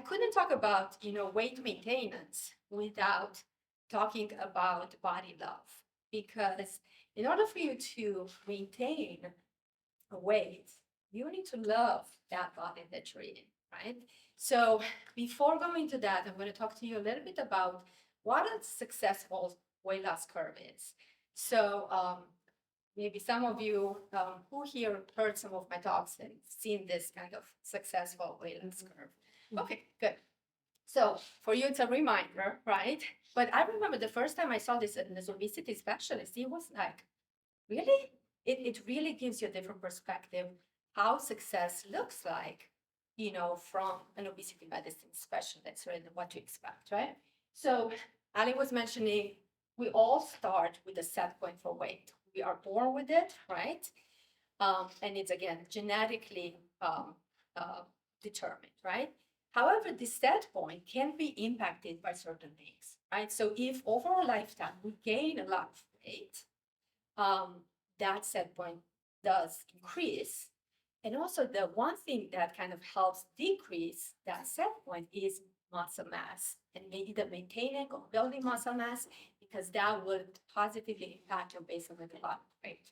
couldn't talk about, weight maintenance without talking about body love, because in order for you to maintain a weight, you need to love that body that you're in, right? So before going to that, I'm going to talk to you a little bit about what a successful weight loss curve is. So maybe some of you who here heard some of my talks and seen this kind of successful weight loss curve. Okay, good. So for you, it's a reminder, right? But I remember the first time I saw this in this obesity specialist, it was like, really? It really gives you a different perspective how success looks like, from an obesity medicine specialist, right? And what to expect, right? So Ali was mentioning we all start with a set point for weight. We are born with it, right? And it's again genetically determined, right? However, this set point can be impacted by certain things, right? So if over a lifetime we gain a lot of weight, that set point does increase. And also the one thing that kind of helps decrease that set point is muscle mass, and maybe the maintaining or building muscle mass, because that would positively impact your basal metabolic rate,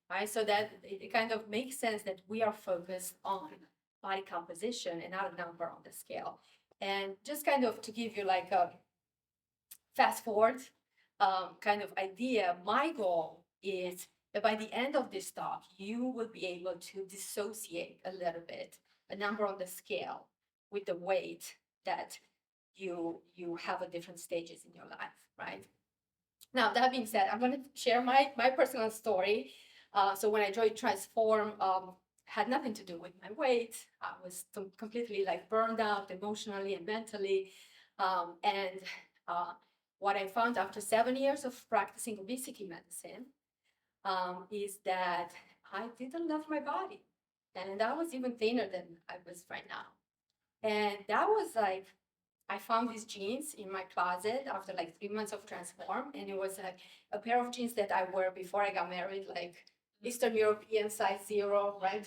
right? So that it kind of makes sense that we are focused on body composition and not a number on the scale. And just kind of to give you like a fast forward kind of idea, my goal is that by the end of this talk, you will be able to dissociate a little bit a number on the scale with the weight that you have at different stages in your life, right? Now, that being said, I'm going to share my personal story. So when I joined Transform, had nothing to do with my weight. I was completely like burned out emotionally and mentally. And what I found after 7 years of practicing obesity medicine is that I didn't love my body. And I was even thinner than I was right now. And that was like, I found these jeans in my closet after like 3 months of Transform. And it was like a pair of jeans that I wore before I got married, like Eastern European size 0, right?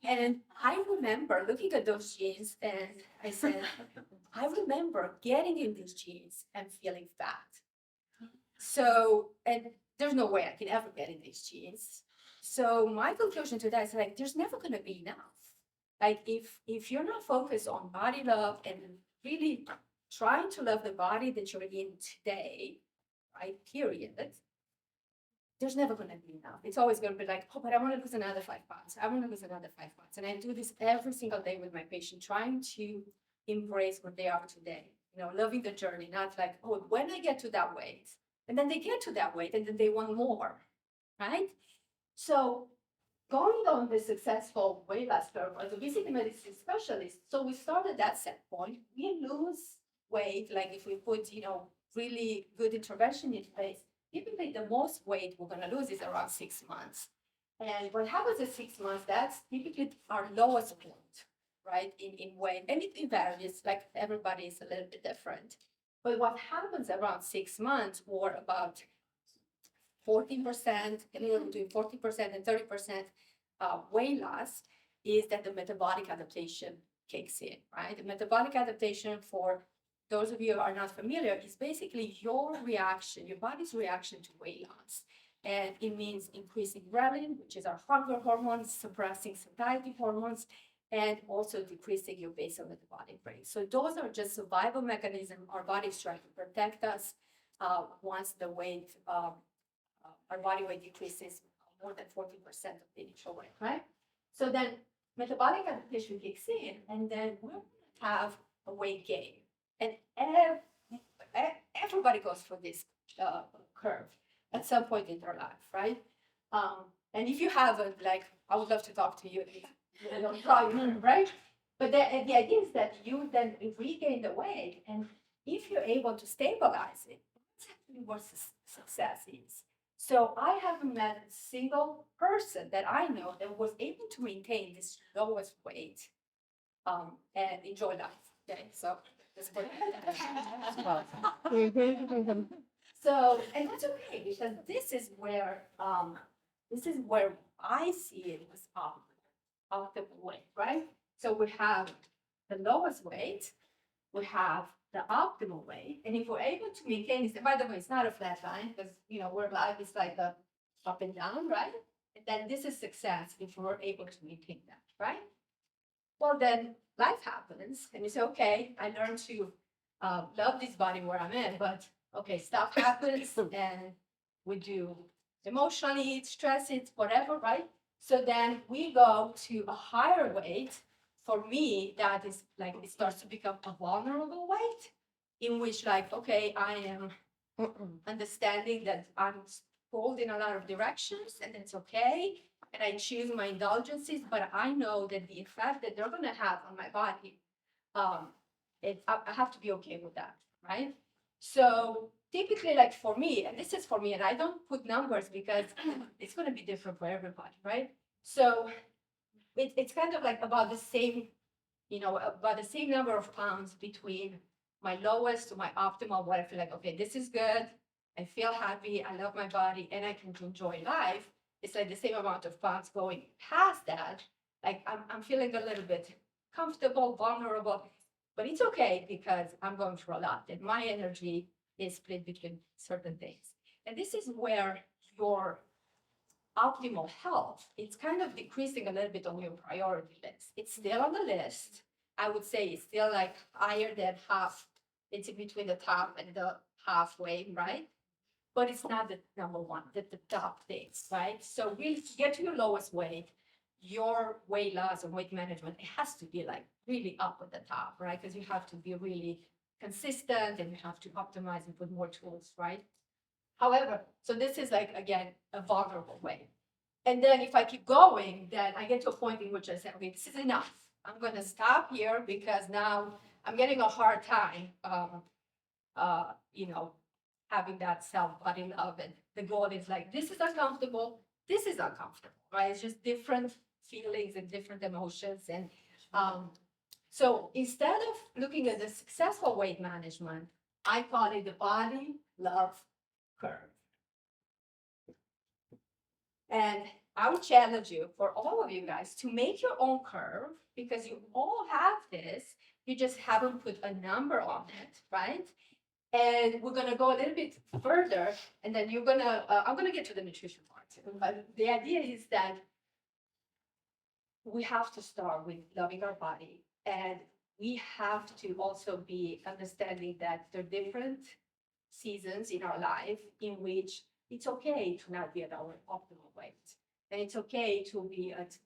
And I remember looking at those jeans and I said, I remember getting in these jeans and feeling fat. So, and there's no way I can ever get in these jeans. So my conclusion to that is like, there's never going to be enough. Like if you're not focused on body love and really trying to love the body that you're in today, right, period, there's never going to be enough. It's always going to be like, oh, but I want to lose another 5 pounds. I want to lose another 5 pounds. And I do this every single day with my patient, trying to embrace what they are today, loving the journey, not like, oh, when I get to that weight, and then they get to that weight and then they want more, right? So going on the successful weight loss curve as obesity medicine specialist, so we start at that set point. We lose weight, like if we put, really good intervention in place, typically the most weight we're going to lose is around 6 months. And what happens at 6 months, that's typically our lowest point, right, in weight. And it varies, like everybody is a little bit different. But what happens around 6 months, or about 14%, anywhere between 40% and 30% weight loss, is that the metabolic adaptation kicks in, right? The metabolic adaptation, for those of you who are not familiar, is basically your reaction, your body's reaction to weight loss. And it means increasing ghrelin, which is our hunger hormones, suppressing satiety hormones, and also decreasing your basal metabolic rate. So those are just survival mechanisms our bodies try to protect us once the weight, our body weight decreases more than 40% of the initial weight, right? So then metabolic adaptation kicks in, and then we're going to have a weight gain. And everybody goes through this curve at some point in their life, right? And if you haven't, like, I would love to talk to you. Right? But the idea is that you then regain the weight, and if you're able to stabilize it, that's actually what success is. So I haven't met a single person that I know that was able to maintain this lowest weight and enjoy life. Okay, so that's what. So, and that's okay, because this is where I see it as optimal way, right? So we have the lowest weight, we have the optimal weight, and if we're able to maintain this, by the way, it's not a flat line because where life is like the up and down, right? And then this is success if we're able to maintain that, right? Well, then life happens, and you say, okay, I learned to love this body where I'm in, but okay, stuff happens, and we do emotionally, stress it, whatever, right? So then we go to a higher weight. For me, that is like it starts to become a vulnerable weight, in which like, okay, I am understanding that I'm pulled in a lot of directions, and it's okay, and I choose my indulgences, but I know that the effect that they're going to have on my body, um, I have to be okay with that, right? So typically, like for me, and this is for me, and I don't put numbers because it's going to be different for everybody, right? So it's kind of like about the same, about the same number of pounds between my lowest to my optimal, what I feel like, okay, this is good. I feel happy. I love my body and I can enjoy life. It's like the same amount of pounds going past that. Like I'm feeling a little bit comfortable, vulnerable, but it's okay because I'm going through a lot and my energy is split between certain things. And this is where your optimal health, it's kind of decreasing a little bit on your priority list. It's still on the list. I would say it's still like higher than half. It's in between the top and the halfway, right? But it's not the number one, the top things, right? So really to get to your lowest weight, your weight loss and weight management, it has to be like really up at the top, right? Because you have to be really consistent and you have to optimize and put more tools, right? However, so this is like, again, a vulnerable way. And then if I keep going, then I get to a point in which I say, okay, this is enough. I'm going to stop here because now I'm getting a hard time, uh, you know, having that self body love. And the goal is like, this is uncomfortable. This is uncomfortable, right? It's just different feelings and different emotions. And so instead of looking at the successful weight management, I call it the body love curve. And I would challenge you, for all of you guys, to make your own curve because you all have this. You just haven't put a number on it, right? And we're gonna go a little bit further, and then I'm gonna get to the nutrition part. But the idea is that we have to start with loving our body, and we have to also be understanding that there are different seasons in our life in which it's okay to not be at our optimal weight. And it's okay to be at,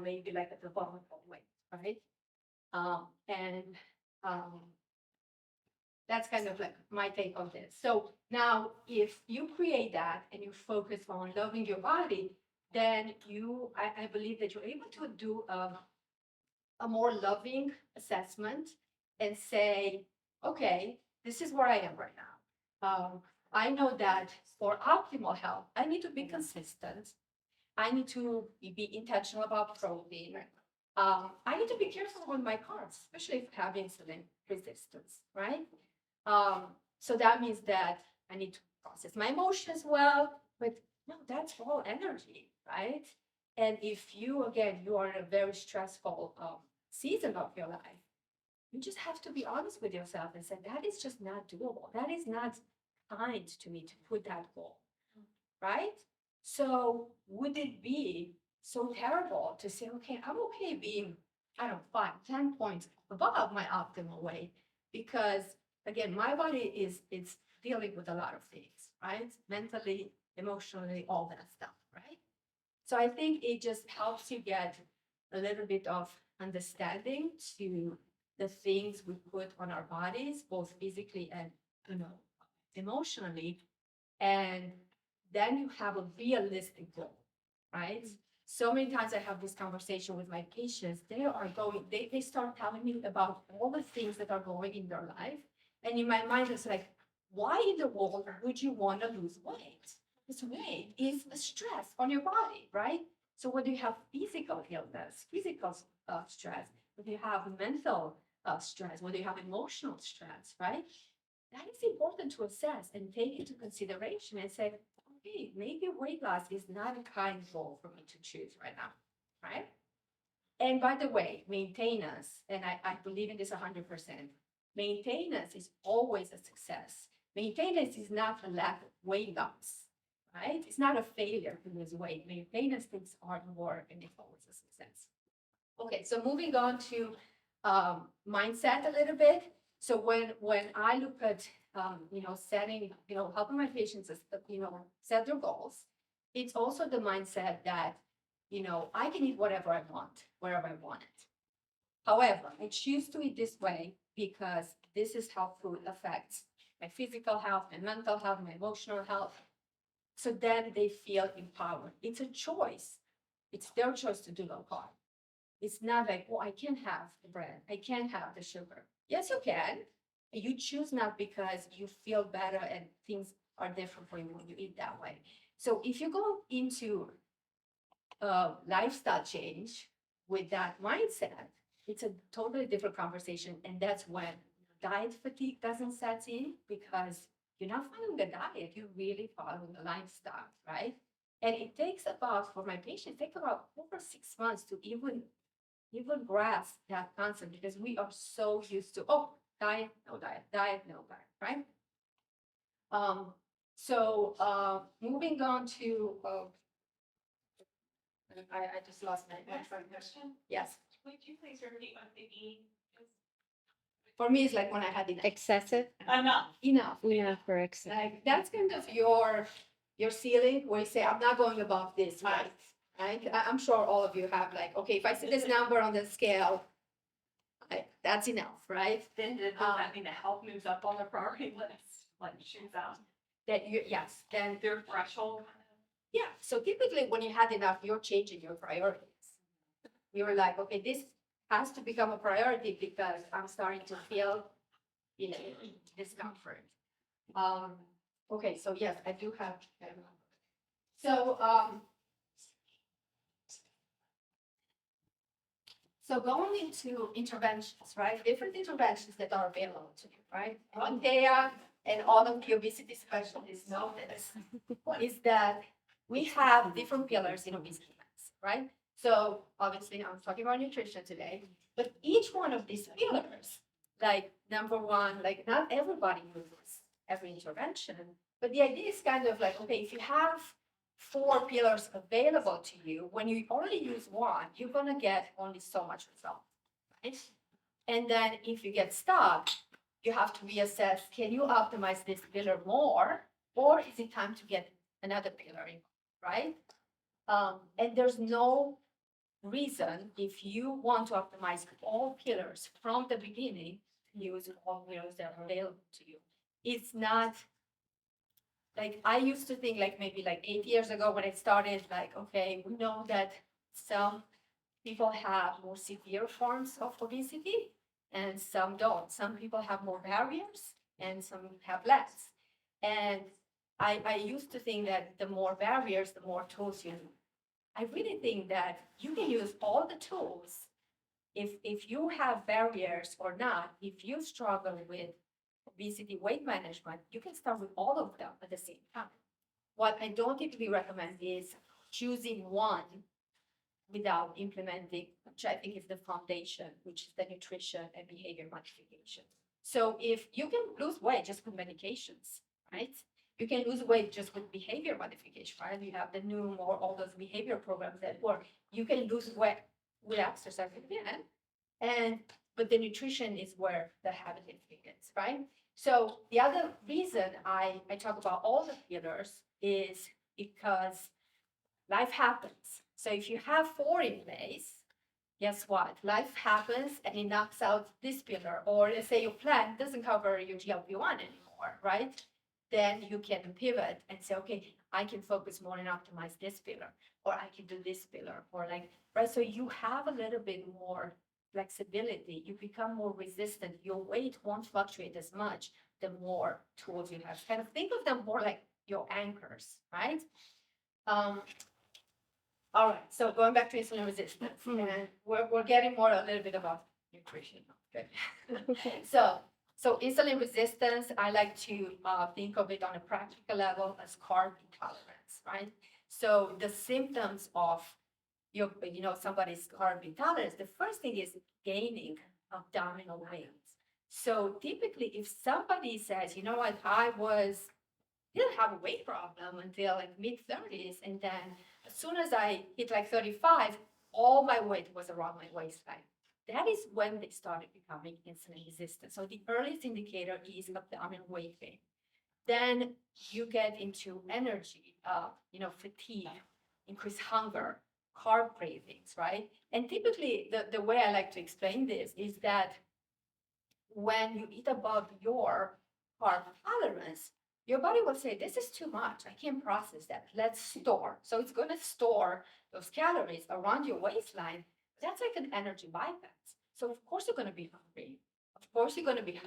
maybe like at the vulnerable weight, right? And that's kind of like my take on this. So now, if you create that and you focus on loving your body, then I believe that you're able to do a more loving assessment and say, okay, this is where I am right now. I know that for optimal health, I need to be consistent. I need to be intentional about protein. I need to be careful with my carbs, especially if I have insulin resistance, right? So that means that I need to process my emotions well, but no, that's all energy, right? And if you are in a very stressful season of your life, you just have to be honest with yourself and say, that is just not doable. That is not kind to me to put that goal, right? So would it be so terrible to say, okay, I'm okay being, I don't know, 5, 10 points above my optimal weight because again, my body is it's dealing with a lot of things, right? Mentally, emotionally, all that stuff, right? So I think it just helps you get a little bit of understanding to the things we put on our bodies, both physically and emotionally. And then you have a realistic goal, right? So many times I have this conversation with my patients. They start telling me about all the things that are going in their life. And in my mind, it's like, why in the world would you want to lose weight? This weight is a stress on your body, right? So whether you have physical illness, physical stress, whether you have mental stress, whether you have emotional stress, right? That is important to assess and take into consideration and say, okay, maybe weight loss is not a kind goal for me to choose right now, right? And by the way, maintenance, and I believe in this 100%, maintenance is always a success. Maintenance is not a lack of weight loss, right? It's not a failure to lose weight. Maintenance takes hard work and it's always a success. Okay, so moving on to mindset a little bit. So when I look at setting, helping my patients, set their goals, it's also the mindset that I can eat whatever I want, wherever I want it. However, I choose to eat this way because this is how food affects my physical health, my mental health, my emotional health. So then they feel empowered. It's a choice. It's their choice to do low carb. It's not like, oh, I can't have the bread. I can't have the sugar. Yes, you can. You choose not because you feel better and things are different for you when you eat that way. So if you go into a lifestyle change with that mindset, it's a totally different conversation. And that's when diet fatigue doesn't set in because you're not following the diet, you're really following the lifestyle, right? And it takes about, for my patients, it takes about over 6 months to even grasp that concept because we are so used to, oh, diet, no diet, diet, no diet, right? Moving on to, I just lost my question. Yes. Would you please repeat what the E is? For me, it's like when I had enough. Excessive? Enough. Enough. Yeah, for excessive. Like that's kind of your ceiling where you say, I'm not going above this, right? Right? I'm sure all of you have like, okay, if I see this number on the scale, that's enough, right? Then does that mean the health moves up on the priority list, like shoots out? Yes, then Their threshold? yeah. So typically when you had enough, you're changing your priorities. You're like, okay, this has to become a priority because I'm starting to feel, discomfort. Okay, so yes, I do have. So, so going into interventions, right? Different interventions that are available to you, right? Antea and all of the obesity specialists know this, is that we have different pillars in obesity medicine, right? So obviously I'm talking about nutrition today, but each one of these pillars, like number one, like not everybody uses every intervention, but the idea is kind of like, okay, if you have 4 pillars available to you, when you only use one, you're gonna get only so much result, right? And then if you get stuck, you have to reassess, can you optimize this pillar more, or is it time to get another pillar in, right? And there's no reason, if you want to optimize all pillars from the beginning, use all pillars that are available to you. It's not like I used to think like maybe like 8 years ago when I started, like, okay, we know that some people have more severe forms of obesity and some don't. Some people have more barriers and some have less. And I used to think that the more barriers, the more tools you need. I really think that you can use all the tools if you have barriers or not, if you struggle with obesity weight management, you can start with all of them at the same time. What I don't typically recommend is choosing one without implementing, which I think is the foundation, which is the nutrition and behavior modification. So if you can lose weight just with medications, right? You can lose weight just with behavior modification, right? You have the new or all those behavior programs that work. You can lose weight with exercise again. But the nutrition is where the habit begins, right? So the other reason I talk about all the pillars is because life happens. So if you have 4 in place, guess what? Life happens and it knocks out this pillar. Or let's say your plan doesn't cover your GLP-1 anymore, right? Then you can pivot and say, okay, I can focus more and optimize this pillar, or I can do this pillar, or like, right? So you have a little bit more flexibility. You become more resistant. Your weight won't fluctuate as much the more tools you have. Kind of think of them more like your anchors, right? All right, so going back to insulin resistance, and we're getting more a little bit about nutrition. Okay. So insulin resistance, I like to think of it on a practical level as carb intolerance, right? So the symptoms of somebody's carb intolerance, the first thing is gaining abdominal weight. So typically, if somebody says, you know what, didn't have a weight problem until like mid 30s, and then as soon as I hit like 35, all my weight was around my waistline. That is when they started becoming insulin resistant. So the earliest indicator is abdominal weight gain. Then you get into energy, fatigue, increased hunger, carb cravings, right? And typically, the way I like to explain this is that when you eat above your carb tolerance, your body will say, this is too much. I can't process that. Let's store. So it's going to store those calories around your waistline. That's like an energy bypass. So of course you're going to be hungry. Of course you're going to be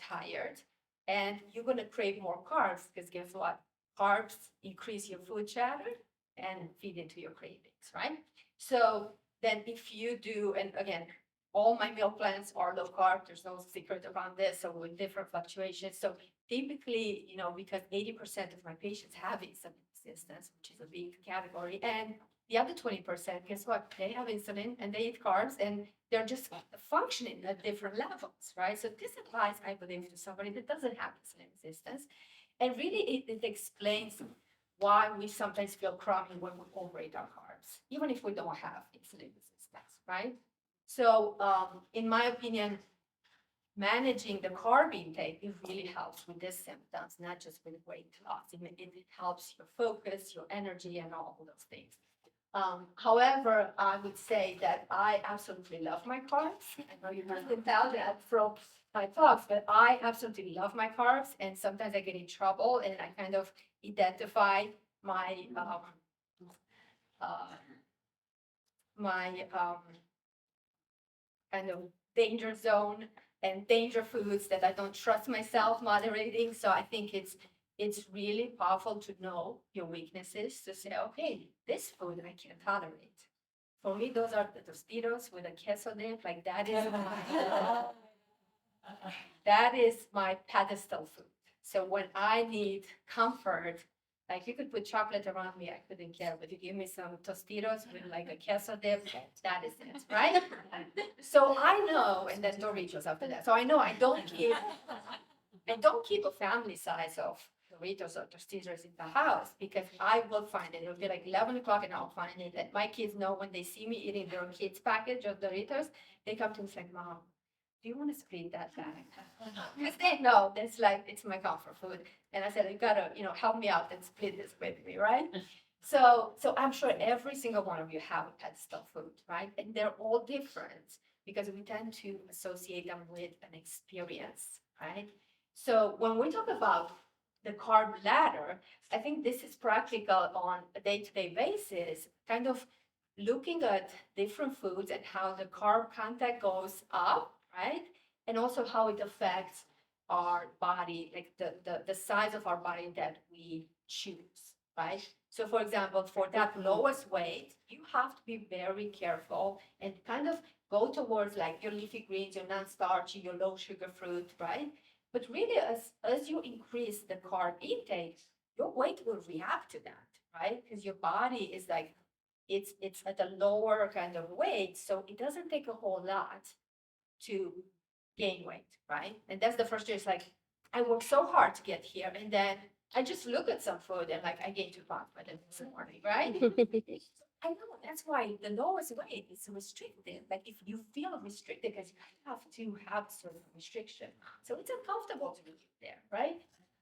tired, and you're going to crave more carbs because guess what? Carbs increase your food chatter and feed into your cravings, right? So then if you do, and again, all my meal plans are low carb. There's no secret around this. So with different fluctuations. So typically, because 80% of my patients have insulin resistance, which is a big category, and the other 20%, guess what? They have insulin and they eat carbs, and they're just functioning at different levels, right? So this applies, I believe, to somebody that doesn't have insulin resistance. And really, it explains why we sometimes feel crummy when we overeat our carbs, even if we don't have insulin resistance, right? So, in my opinion, managing the carb intake, it really helps with these symptoms, not just with weight loss. It helps your focus, your energy, and all of those things. However, I would say that I absolutely love my carbs. I know you can tell that from my talks, but I absolutely love my carbs, and sometimes I get in trouble, and I kind of identify my uh, my kind of danger zone and danger foods that I don't trust myself moderating. So I think it's really powerful to know your weaknesses, to say, okay, this food I can't tolerate. For me, those are the Tostitos with a queso dip. Like that is my pedestal food. So when I need comfort, like you could put chocolate around me, I couldn't care. But you give me some Tostitos with like a queso dip, that is it, right? So I know, and then Doritos after that. So I know I don't keep a family size of Doritos or Tostitos in the house because I will find it. It'll be like 11 o'clock and I'll find it. And my kids know when they see me eating their kids' package of Doritos, they come to me and say, Mom, do you want to split that bag? Because they know that's like, it's my comfort food. And I said, you gotta, help me out and split this with me, right? So I'm sure every single one of you have a pedestal food, right? And they're all different because we tend to associate them with an experience, right? So when we talk about the carb ladder, I think this is practical on a day-to-day basis, kind of looking at different foods and how the carb content goes up, right? And also how it affects our body, like the size of our body that we choose, right? So for example, for that lowest weight, you have to be very careful and kind of go towards like your leafy greens, your non-starchy, your low sugar fruit, right? But really, as you increase the carb intake, your weight will react to that, right? Because your body is like, it's at a lower kind of weight, so it doesn't take a whole lot to gain weight, right? And that's the first year. It's like I worked so hard to get here, and then I just look at some food and like I gained 2 pounds by the next morning, right? I know that's why the lowest weight is restricted. Like if you feel restricted, because you have to have certain restriction, so it's uncomfortable to be there, right?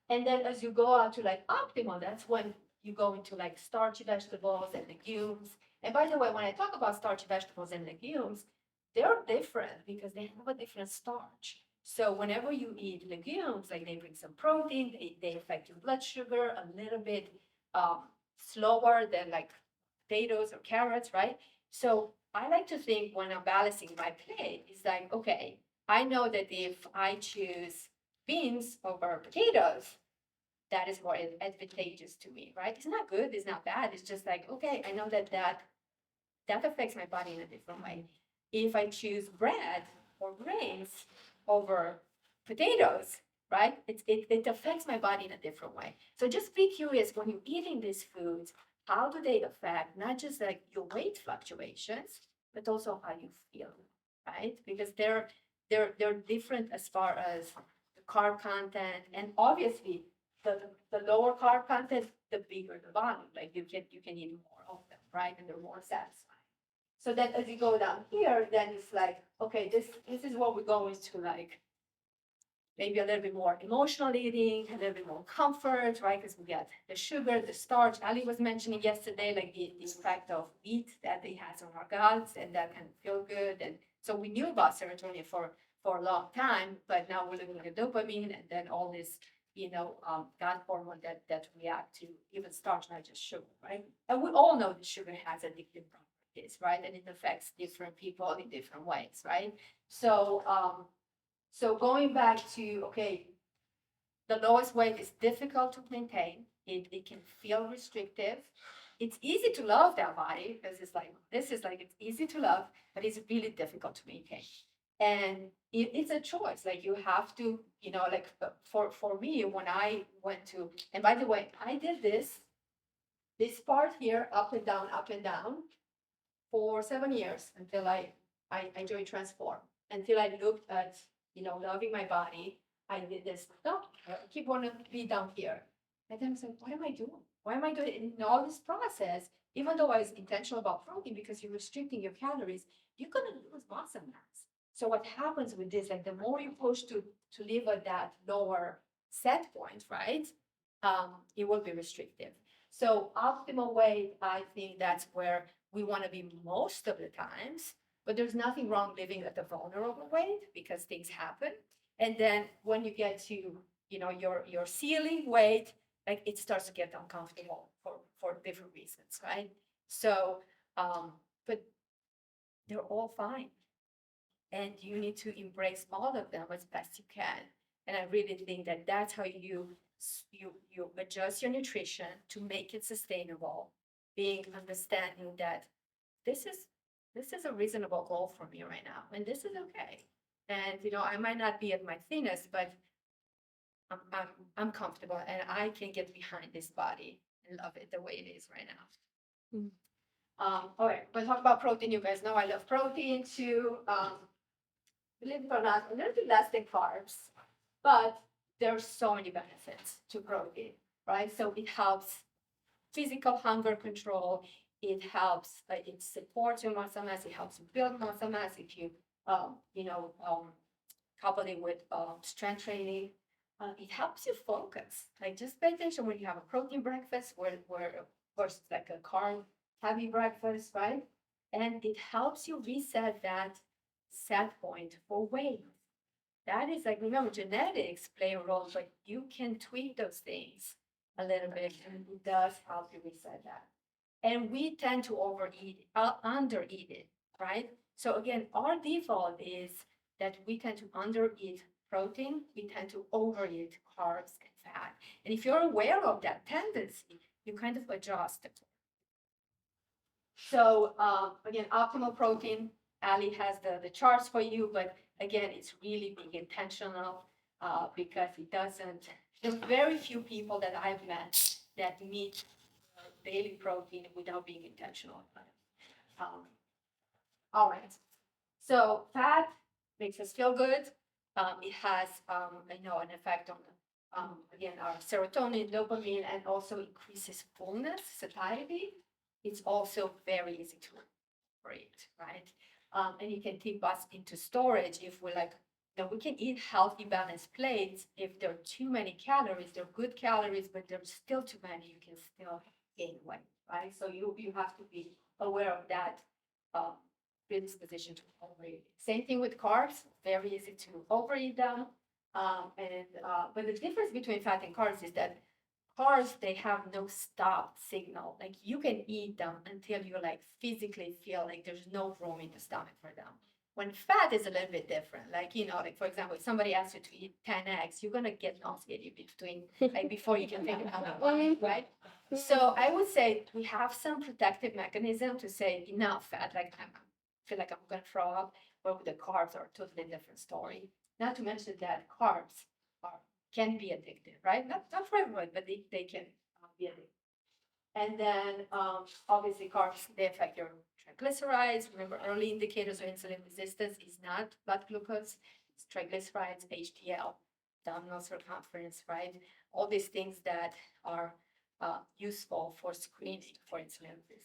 And then as you go out to like optimal, that's when you go into like starchy vegetables and legumes. And by the way, when I talk about starchy vegetables and legumes, they're different because they have a different starch. So whenever you eat legumes, like they bring some protein, they affect your blood sugar a little bit slower than like potatoes or carrots, right? So I like to think when I'm balancing my plate, it's like, okay, I know that if I choose beans over potatoes, that is more advantageous to me, right? It's not good, it's not bad. It's just like, okay, I know that affects my body in a different way. If I choose bread or grains over potatoes, right? It affects my body in a different way. So just be curious when you're eating these foods, how do they affect not just like your weight fluctuations, but also how you feel, right? Because they're different as far as the carb content, and obviously the lower carb content, the bigger the volume. Like you can eat more of them, right? And they're more satisfying. So then as you go down here, then it's like, okay, this is what we're going to like maybe a little bit more emotional eating, a little bit more comfort, right? Because we get the sugar, the starch. Ali was mentioning yesterday, like the effect of wheat that it has on our guts, and that can feel good. And so we knew about serotonin for a long time, but now we're looking at dopamine and then all this, gut hormone that react to even starch, not just sugar, right? And we all know that sugar has addictive properties, right? And it affects different people in different ways, right? So going back to, okay, the lowest weight is difficult to maintain. It can feel restrictive. It's easy to love that body because it's easy to love, but it's really difficult to maintain. And it's a choice. Like you have to, like for me, when I went to, and by the way, I did this part here, up and down, for 7 years until I joined Transform, until I looked at, loving my body. I did this, no, I keep wanting to be down here. And then I was like, what am I doing? Why am I doing it in all this process? Even though I was intentional about protein, because you're restricting your calories, you're gonna lose muscle mass. So what happens with this, like the more you push to live at that lower set point, right? It will be restrictive. So optimal weight, I think that's where we want to be most of the times, but there's nothing wrong living at the vulnerable weight because things happen. And then when you get to, your ceiling weight, like it starts to get uncomfortable for different reasons, right? So, but they're all fine. And you need to embrace all of them as best you can. And I really think that that's how you adjust your nutrition to make it sustainable, being understanding that this is this is a reasonable goal for me right now, and this is okay. And I might not be at my thinnest, but I'm comfortable, and I can get behind this body and love it the way it is right now. All right, we'll talk about protein. You guys know I love protein too. Believe it or not, a little bit less than carbs, but there's so many benefits to protein, right? So it helps physical hunger control. It helps, it supports your muscle mass. It helps you build muscle mass if you, couple it with strength training. It helps you focus. Like just pay attention when you have a protein breakfast, where versus like a carb heavy breakfast, right? And it helps you reset that set point for weight. That is like, remember, genetics play a role, but you can tweak those things a little bit, and it does help you reset that. And we tend to overeat, undereat it, right? So again, our default is that we tend to undereat protein, we tend to overeat carbs and fat. And if you're aware of that tendency, you kind of adjust it. So again, optimal protein, Ali has the charts for you, but again, it's really being intentional because it doesn't, there's very few people that I've met that meet daily protein without being intentional about it. All right. So fat makes us feel good. It has, an effect on, again, our serotonin, dopamine, and also increases fullness, satiety. It's also very easy to operate, right? And you can tip us into storage if we like, we can eat healthy, balanced plates. If there are too many calories, they're good calories, but there's still too many, you can still gain weight, right? So you have to be aware of that predisposition to overeat. Same thing with carbs, very easy to overeat them. But the difference between fat and carbs is that carbs, they have no stop signal. Like you can eat them until you like physically feel like there's no room in the stomach for them. When fat is a little bit different, like like for example, if somebody asks you to eat 10 eggs, you're gonna get nauseated between like before you can think about it, right? So I would say we have some protective mechanism to say enough fat, like I feel like I'm gonna throw up, but with the carbs are a totally different story. Not to mention that carbs are can be addictive, right? Not for everyone, but they can be addictive. And then obviously carbs, they affect your triglycerides. Remember, early indicators of insulin resistance is not blood glucose, it's triglycerides, HDL, abdominal circumference, right? All these things that are useful for screening for insulin resistance.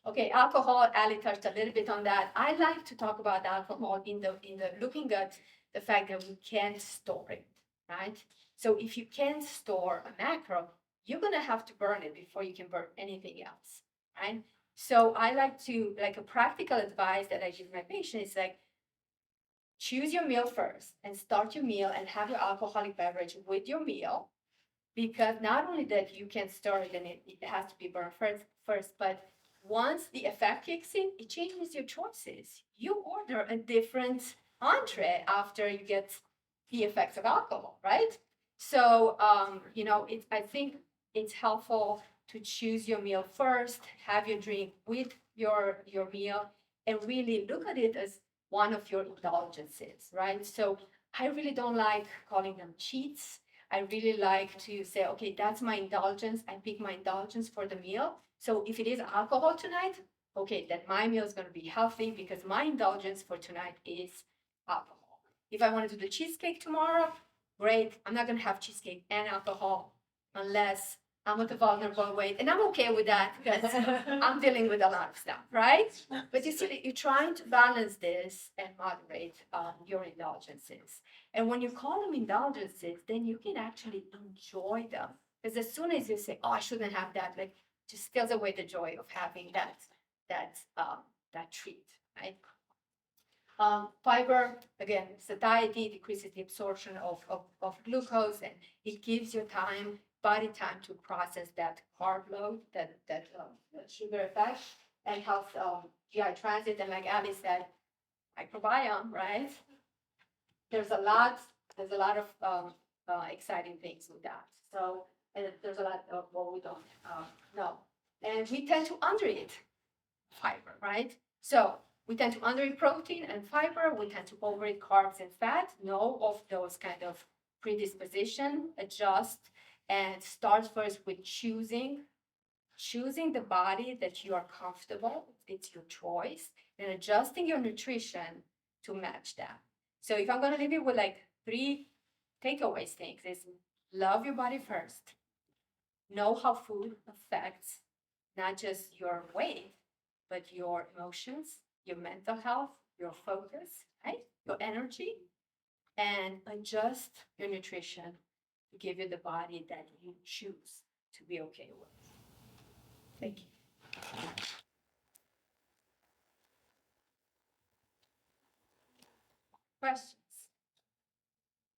Okay, alcohol, Ali touched a little bit on that. I like to talk about alcohol in the looking at the fact that we can't store it, right? So if you can't store a macro, you're gonna have to burn it before you can burn anything else, right? So I like to, like a practical advice that I give my patients is like, choose your meal first and start your meal and have your alcoholic beverage with your meal, because not only that you can store it and it has to be burned first, but once the effect kicks in, it changes your choices. You order a different entree after you get the effects of alcohol, right? So, I think it's helpful to choose your meal first, have your drink with your meal, and really look at it as one of your indulgences, right? So I really don't like calling them cheats. I really like to say, okay, that's my indulgence. I pick my indulgence for the meal. So if it is alcohol tonight, okay, then my meal is going to be healthy because my indulgence for tonight is alcohol. If I want to do the cheesecake tomorrow, great. I'm not going to have cheesecake and alcohol unless I'm at a vulnerable weight. And I'm okay with that because I'm dealing with a lot of stuff, right? But you see, you're trying to balance this and moderate your indulgences. And when you call them indulgences, then you can actually enjoy them. Because as soon as you say, "Oh, I shouldn't have that," like just steals away the joy of having that treat, right? Fiber, again, satiety decreases the absorption of glucose, and it gives your body time to process that carb load, that sugar effect, and helps GI transit. And like Ali said, microbiome, right? There's a lot of exciting things with that. So there's a lot of what we don't know, and we tend to undereat fiber, right? So we tend to undereat protein and fiber. We tend to overeat carbs and fat. Know of those kind of predisposition. Adjust and start first with choosing the body that you are comfortable. It's your choice, and adjusting your nutrition to match that. So if I'm going to leave you with like 3 takeaways things is love your body first. Know how food affects not just your weight, but your emotions, your mental health, your focus, right? Your energy, and adjust your nutrition to give you the body that you choose to be okay with. Thank you. Question.